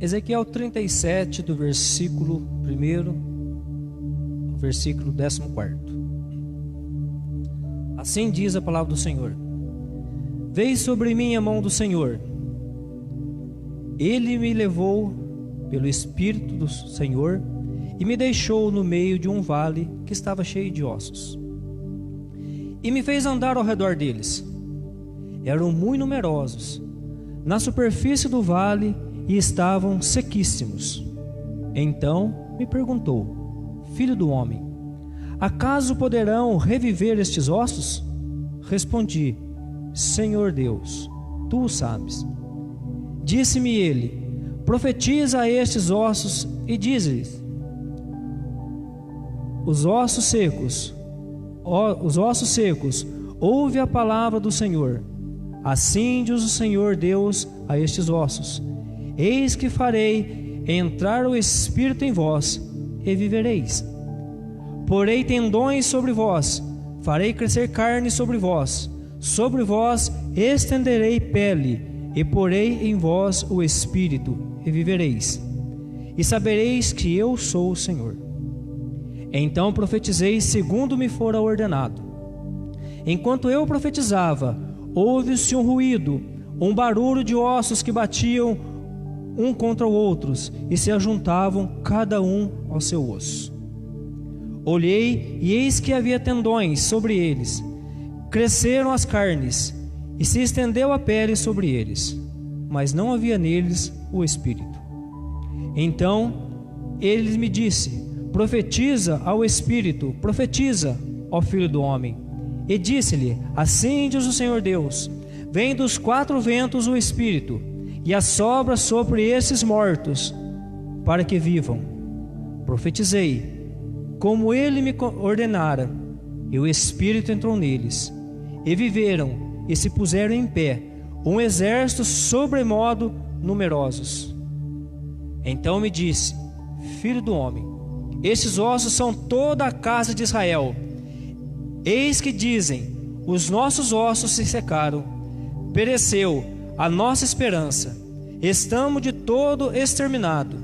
Ezequiel 37, do versículo 1 ao versículo 14. Assim diz a palavra do Senhor: Veio sobre mim a mão do Senhor. Ele me levou pelo Espírito do Senhor e me deixou no meio de um vale que estava cheio de ossos. E me fez andar ao redor deles. Eram muito numerosos na superfície do vale e estavam sequíssimos. Então me perguntou: Filho do homem, acaso poderão reviver estes ossos? Respondi: Senhor Deus, tu o sabes. Disse-me ele: Profetiza a estes ossos e dize-lhes: Os ossos secos, ouve a palavra do Senhor. Assim diz o Senhor Deus a estes ossos: Eis que farei entrar o Espírito em vós, e vivereis. Porei tendões sobre vós, farei crescer carne sobre vós estenderei pele, e porei em vós o Espírito, e vivereis. E sabereis que eu sou o Senhor. Então profetizei segundo me fora ordenado. Enquanto eu profetizava, houve-se um ruído, um barulho de ossos que batiam um contra os outros e se ajuntavam cada um ao seu osso. Olhei e eis que havia tendões sobre eles, cresceram as carnes e se estendeu a pele sobre eles, mas não havia neles o Espírito. Então ele me disse: Profetiza ao Espírito, profetiza, ó filho do homem. E disse-lhe: Assim diz o Senhor Deus: Vem dos quatro ventos o Espírito, e assopra sobre esses mortos, para que vivam. Profetizei, como ele me ordenara, e o Espírito entrou neles, e viveram, e se puseram em pé, um exército sobremodo numerosos. Então me disse: Filho do homem, estes ossos são toda a casa de Israel. Eis que dizem: os nossos ossos se secaram, pereceu a nossa esperança, estamos de todo exterminados.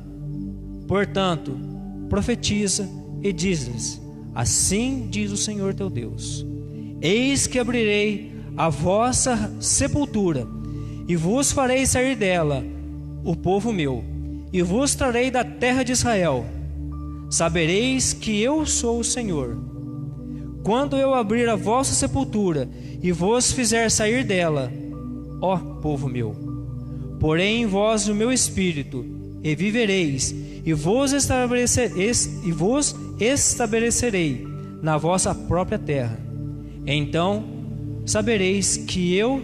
Portanto, profetiza e diz-lhes: Assim diz o Senhor teu Deus: Eis que abrirei a vossa sepultura, e vos farei sair dela o povo meu, e vos trarei da terra de Israel. Sabereis que eu sou o Senhor, quando eu abrir a vossa sepultura e vos fizer sair dela, ó povo meu. Porém em vós o meu Espírito, e vivereis, e vos estabelecerei na vossa própria terra. Então sabereis que eu,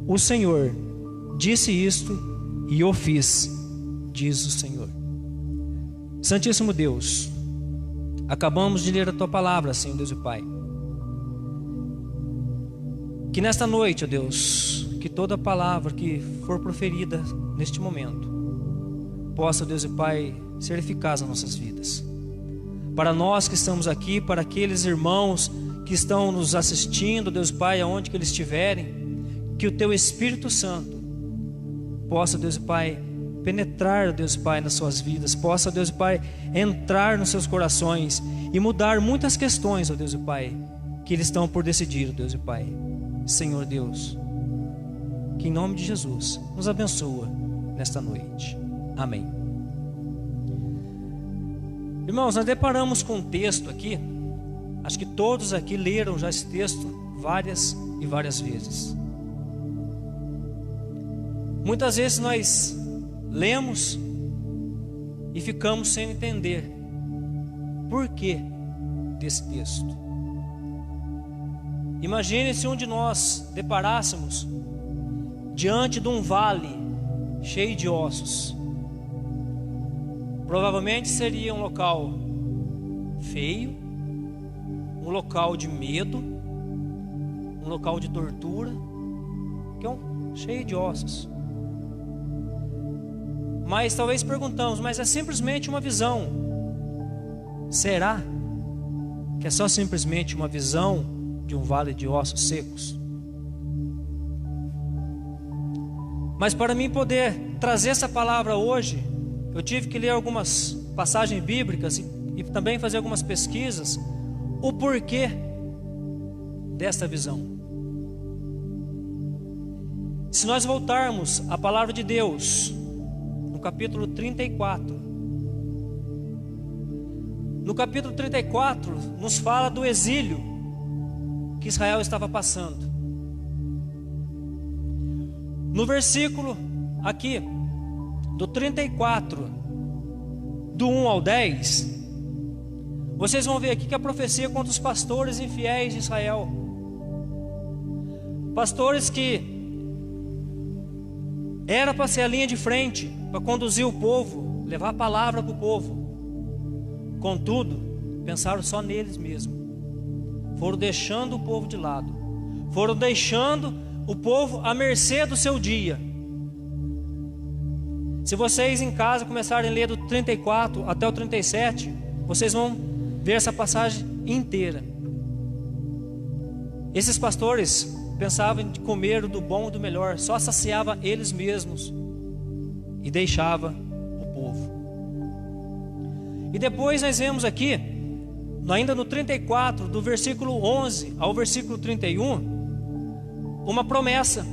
o Senhor, disse isto e o fiz, diz o Senhor. Santíssimo Deus, acabamos de ler a Tua palavra, Senhor Deus e Pai. Que nesta noite, ó Deus, que toda palavra que for proferida neste momento possa, Deus e Pai, ser eficaz nas nossas vidas. Para nós que estamos aqui, para aqueles irmãos que estão nos assistindo, Deus Pai, aonde que eles estiverem, que o Teu Espírito Santo possa, Deus Pai, penetrar, Deus Pai, nas suas vidas, possa, Deus Pai, entrar nos seus corações e mudar muitas questões, ó Deus Pai, que eles estão por decidir, Deus Pai. Senhor Deus, que em nome de Jesus nos abençoa nesta noite. Amém. Irmãos, nós deparamos com um texto aqui. Acho que todos aqui leram já esse texto várias e várias vezes. Muitas vezes nós lemos e ficamos sem entender por que desse texto. Imagine se um de nós deparássemos diante de um vale cheio de ossos. Provavelmente seria um local feio, um local de medo, um local de tortura, que é cheio de ossos. Mas talvez perguntamos, mas é simplesmente uma visão. Será que é só simplesmente uma visão de um vale de ossos secos? Mas para mim poder trazer essa palavra hoje, eu tive que ler algumas passagens bíblicas e também fazer algumas pesquisas, o porquê desta visão. Se nós voltarmos à palavra de Deus, no capítulo 34, no capítulo 34 nos fala do exílio que Israel estava passando. No versículo aqui, do 34, do 1 ao 10, vocês vão ver aqui que a profecia contra os pastores infiéis de Israel. Pastores que era para ser a linha de frente, para conduzir o povo, levar a palavra para o povo. Contudo, pensaram só neles mesmos. Foram deixando o povo de lado. Foram deixando o povo à mercê do seu dia. Se vocês em casa começarem a ler do 34 até o 37, vocês vão ver essa passagem inteira. Esses pastores pensavam em comer do bom e do melhor, só saciava eles mesmos e deixava o povo. E depois nós vemos aqui, ainda no 34, do versículo 11 ao versículo 31, uma promessa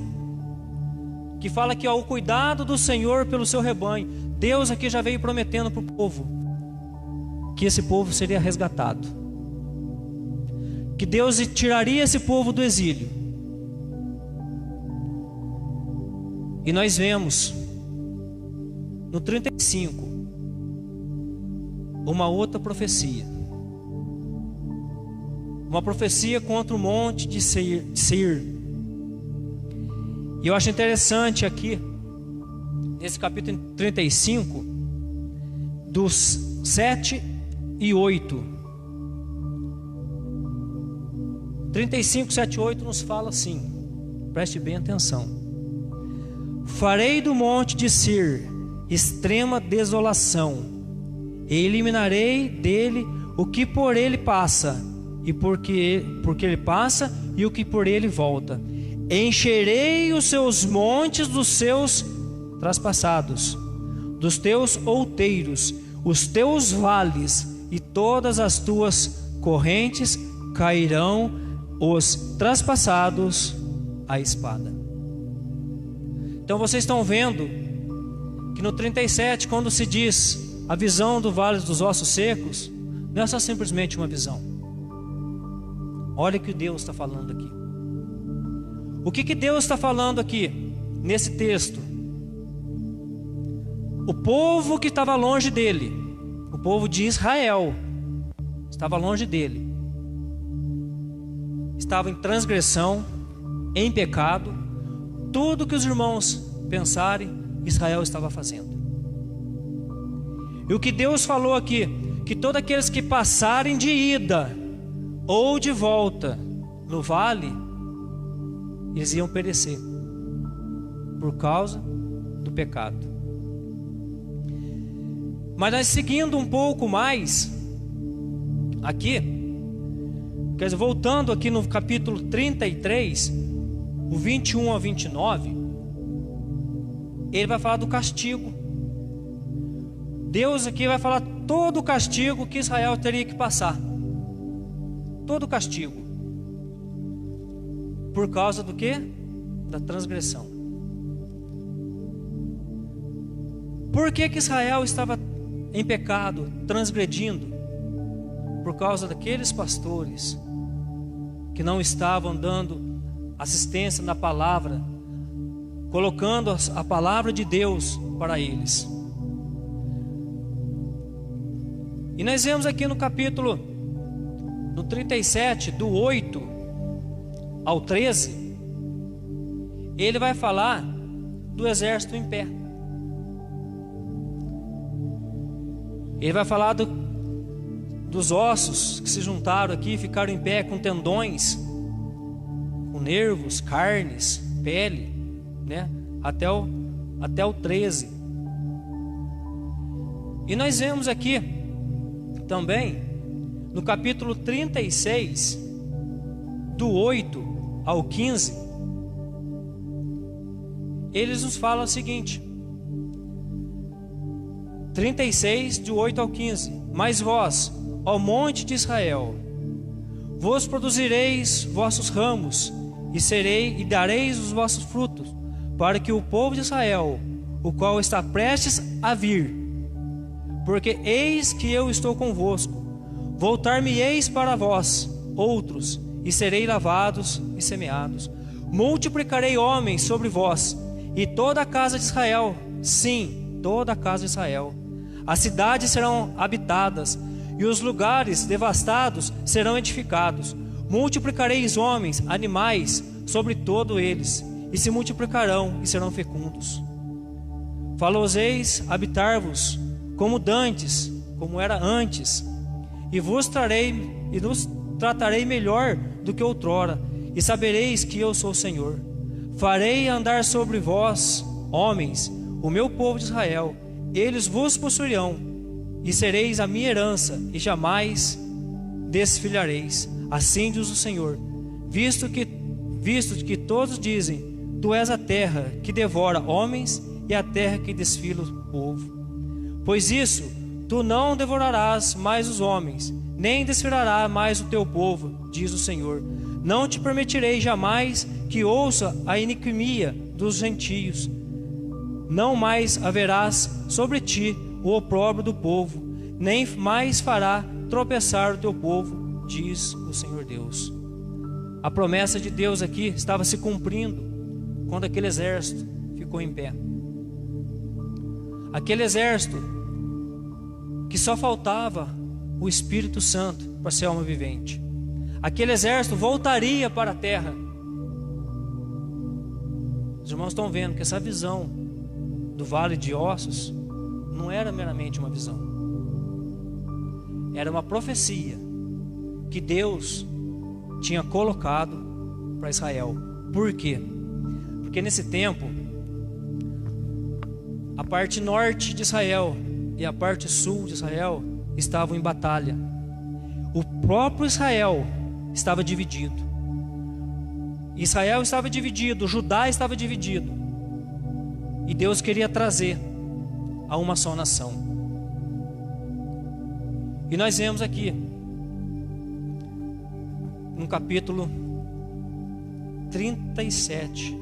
que fala que o cuidado do Senhor pelo seu rebanho. Deus aqui já veio prometendo para o povo que esse povo seria resgatado, que Deus tiraria esse povo do exílio. E nós vemos no 35 uma outra profecia, uma profecia contra o monte de Seir. E eu acho interessante aqui, nesse capítulo 35, dos 7 e 8. 35, 7 e 8 nos fala assim, preste bem atenção: farei do monte de Seir extrema desolação, e eliminarei dele o que por ele passa, e porque ele passa, e o que por ele volta. Encherei os seus montes dos seus traspassados, dos teus outeiros, os teus vales, e todas as tuas correntes cairão os traspassados à espada. Então vocês estão vendo que no 37, quando se diz a visão do vale dos ossos secos, não é só simplesmente uma visão. Olha o que Deus está falando aqui. O que Deus está falando aqui nesse texto? O povo que estava longe dele, o povo de Israel, estava longe dele, estava em transgressão, em pecado. Tudo que os irmãos pensarem, Israel estava fazendo. E o que Deus falou aqui, que todos aqueles que passarem de ida ou de volta no vale, eles iam perecer por causa do pecado. Mas nós seguindo um pouco mais aqui, quer dizer, voltando aqui no capítulo 33, o 21 a 29, ele vai falar do castigo. Deus aqui vai falar todo o castigo que Israel teria que passar. Todo o castigo. Por causa do quê? Da transgressão. Por que Israel estava em pecado, transgredindo? Por causa daqueles pastores que não estavam dando assistência na palavra, colocando a palavra de Deus para eles. E nós vemos aqui no capítulo no 37, do 8 ao 13, ele vai falar do exército em pé. Ele vai falar dos ossos que se juntaram aqui, ficaram em pé com tendões, com nervos, carnes, pele, né? Até o 13. E nós vemos aqui também no capítulo 36, do 8 ao 15, eles nos falam o seguinte, 36, de 8 ao 15: Mas vós, ó monte de Israel, vos produzireis vossos ramos, e dareis os vossos frutos, para que o povo de Israel, o qual está prestes a vir, porque eis que eu estou convosco, voltar-me-eis para vós, outros, e serei lavados e semeados. Multiplicarei homens sobre vós, e toda a casa de Israel, sim, toda a casa de Israel. As cidades serão habitadas, e os lugares devastados serão edificados. Multiplicareis homens, animais, sobre todo eles, e se multiplicarão e serão fecundos. Faloseis habitar-vos como dantes, como era antes, e vos tratarei melhor do que outrora, e sabereis que eu sou o Senhor. Farei andar sobre vós, homens, o meu povo de Israel, eles vos possuirão, e sereis a minha herança, e jamais desfilhareis. Assim diz o Senhor, visto que todos dizem, tu és a terra que devora homens, e a terra que desfila o povo. Pois isso, tu não devorarás mais os homens, nem desfilará mais o teu povo, diz o Senhor. Não te permitirei jamais que ouça a iniquimia dos gentios. Não mais haverás sobre ti o opróbrio do povo, nem mais fará tropeçar o teu povo, diz o Senhor Deus. A promessa de Deus aqui estava se cumprindo quando aquele exército ficou em pé. Aquele exército que só faltava o Espírito Santo para ser alma vivente. Aquele exército voltaria para a terra. Os irmãos estão vendo que essa visão do vale de ossos não era meramente uma visão. Era uma profecia que Deus tinha colocado para Israel. Por quê? Porque nesse tempo, a parte norte de Israel e a parte sul de Israel estavam em batalha. O próprio Israel estava dividido. Israel estava dividido, Judá estava dividido. E Deus queria trazer a uma só nação. E nós vemos aqui, no capítulo 37,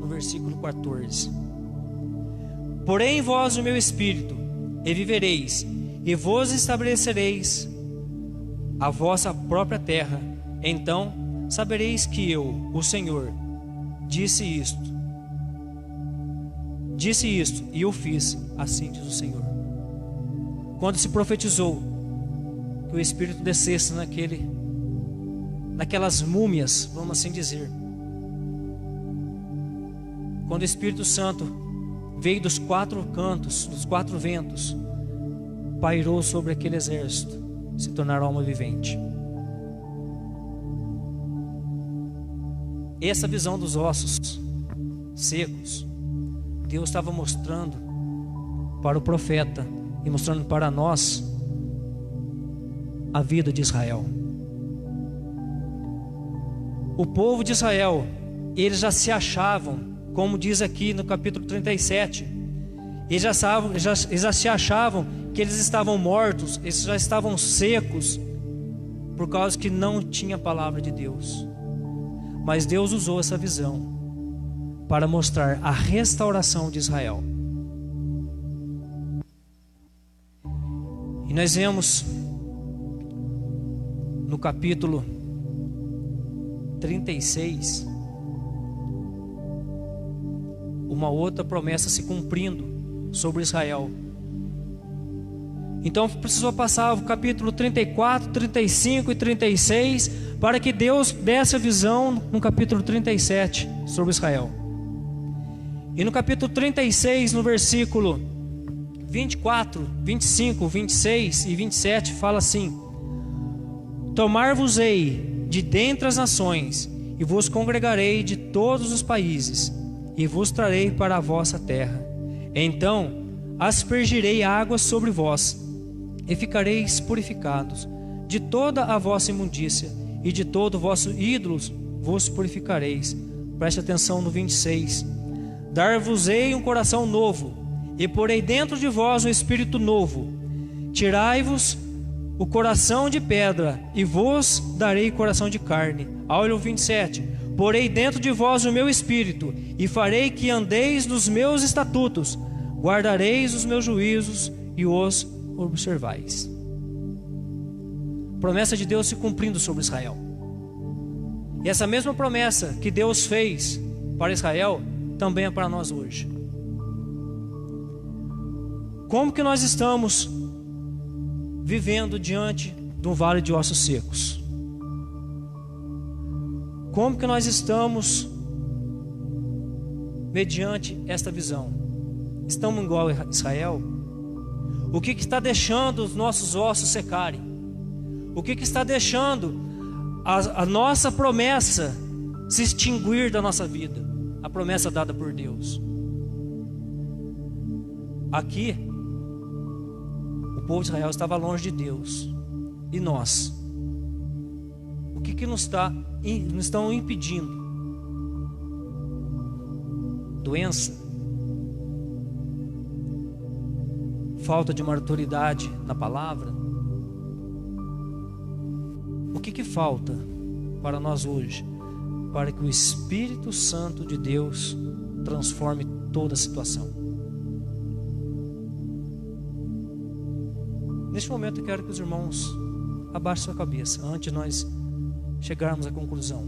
no versículo 14: Porém vós o meu espírito, e vivereis, e vos estabelecereis a vossa própria terra. Então sabereis que eu, o Senhor, disse isto, e eu fiz, assim diz o Senhor. Quando se profetizou que o Espírito descesse naquelas múmias, vamos assim dizer, quando o Espírito Santo veio dos 4 cantos, dos 4 ventos, pairou sobre aquele exército, se tornaram alma vivente. Essa visão dos ossos secos, Deus estava mostrando para o profeta e mostrando para nós a vida de Israel. O povo de Israel, eles já se achavam, como diz aqui no capítulo 37, eles já se achavam que eles estavam mortos, eles já estavam secos, por causa que não tinha a palavra de Deus. Mas Deus usou essa visão para mostrar a restauração de Israel. E nós vemos no capítulo 36 uma outra promessa se cumprindo sobre Israel. Então precisou passar o capítulo 34, 35 e 36 para que Deus desse a visão no capítulo 37 sobre Israel. E no capítulo 36, no versículo 24, 25, 26 e 27 fala assim: Tomar-vos-ei de dentre as nações, e vos congregarei de todos os países, e vos trarei para a vossa terra. Então aspergirei águas sobre vós, e ficareis purificados. De toda a vossa imundícia e de todo o vosso ídolos vos purificareis. Preste atenção no 26. dar-vos-ei um coração novo, e porei dentro de vós um espírito novo. Tirai-vos o coração de pedra, e vos darei coração de carne. Olha o 27. Porei dentro de vós o meu espírito, e farei que andeis nos meus estatutos, guardareis os meus juízos e os observais. Promessa de Deus se cumprindo sobre Israel. E essa mesma promessa que Deus fez para Israel também é para nós hoje. Como que nós estamos vivendo diante de um vale de ossos secos? Como que nós estamos mediante esta visão? Estamos igual a Israel? O que está deixando os nossos ossos secarem? O que está deixando a nossa promessa se extinguir da nossa vida? A promessa dada por Deus. Aqui, o povo de Israel estava longe de Deus. E nós? O que nos estão impedindo? Doença? Falta de maturidade na palavra? O que falta para nós hoje? Para que o Espírito Santo de Deus transforme toda a situação. Neste momento eu quero que os irmãos abaixem sua cabeça, antes de nós chegarmos à conclusão.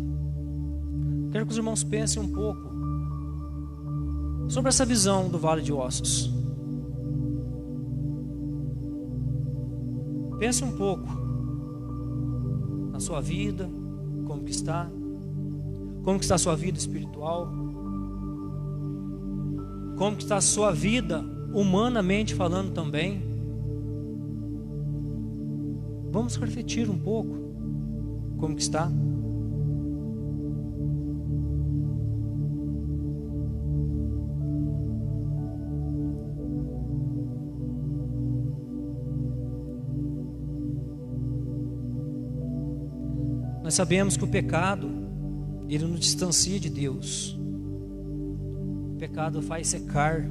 Quero que os irmãos pensem um pouco sobre essa visão do vale de ossos. Pense um pouco na sua vida, como que está a sua vida espiritual, como que está a sua vida humanamente falando também. Vamos refletir um pouco como que está. Nós sabemos que o pecado, ele nos distancia de Deus. O pecado faz secar.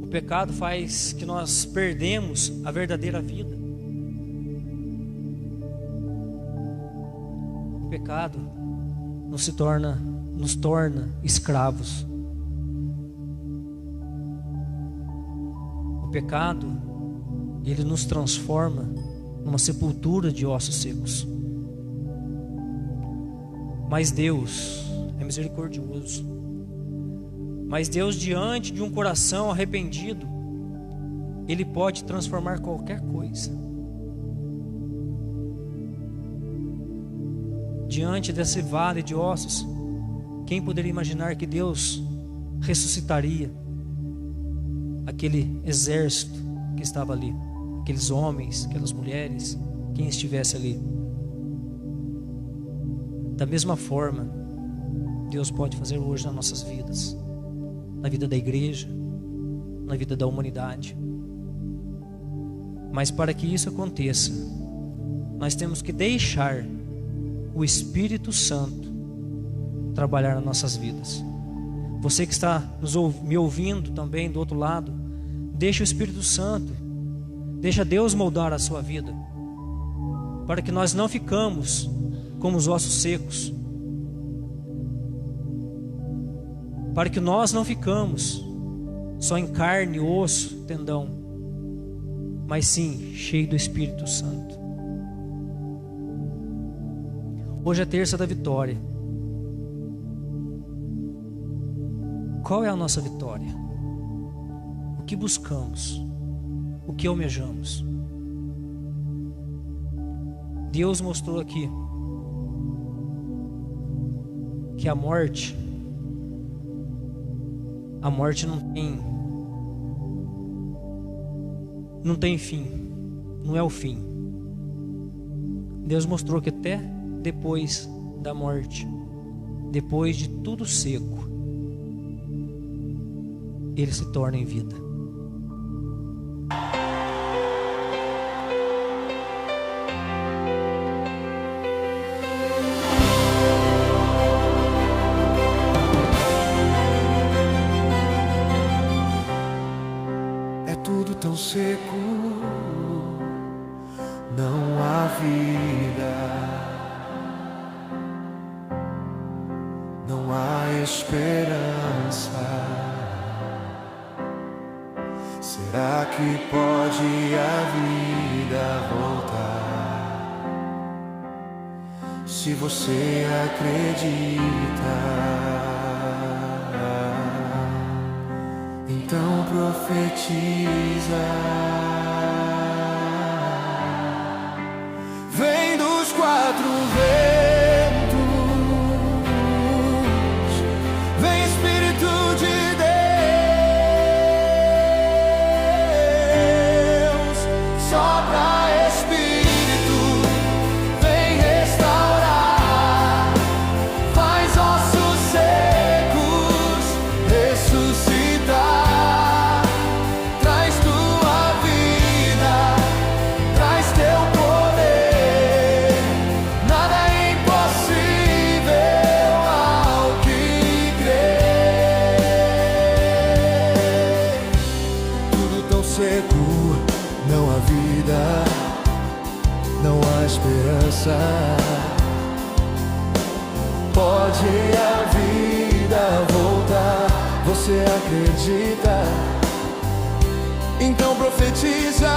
O pecado faz que nós perdemos a verdadeira vida. O pecado nos torna escravos. O pecado, ele nos transforma numa sepultura de ossos secos. Mas Deus é misericordioso. Mas Deus, diante de um coração arrependido, Ele pode transformar qualquer coisa. Diante desse vale de ossos, quem poderia imaginar que Deus ressuscitaria aquele exército que estava ali? Aqueles homens, aquelas mulheres, quem estivesse ali. Da mesma forma, Deus pode fazer hoje nas nossas vidas, na vida da igreja, na vida da humanidade. Mas para que isso aconteça, nós temos que deixar o Espírito Santo trabalhar nas nossas vidas. Você que está me ouvindo também do outro lado, deixa o Espírito Santo, deixa Deus moldar a sua vida, para que nós não ficamos como os ossos secos, para que nós não ficamos só em carne, osso, tendão, mas sim cheio do Espírito Santo. Hoje é terça da vitória. Qual é a nossa vitória? O que buscamos? O que almejamos? Deus mostrou aqui que a morte não tem fim, não é o fim. Deus mostrou que até depois da morte, depois de tudo seco, ele se torna em vida. tão seco, não há vida, não há esperança. Será que pode a vida voltar? Se você acredita, então profetiza. Vem dos quatro ventos, vem Espírito de Deus, sopra Espírito, vem restaurar, faz ossos secos ressuscitar, traz tua vida, traz teu poder, nada é impossível ao que crer. Tudo tão seco, não há vida, não há esperança. Pode a vida voltar? Você acredita? Então profetiza.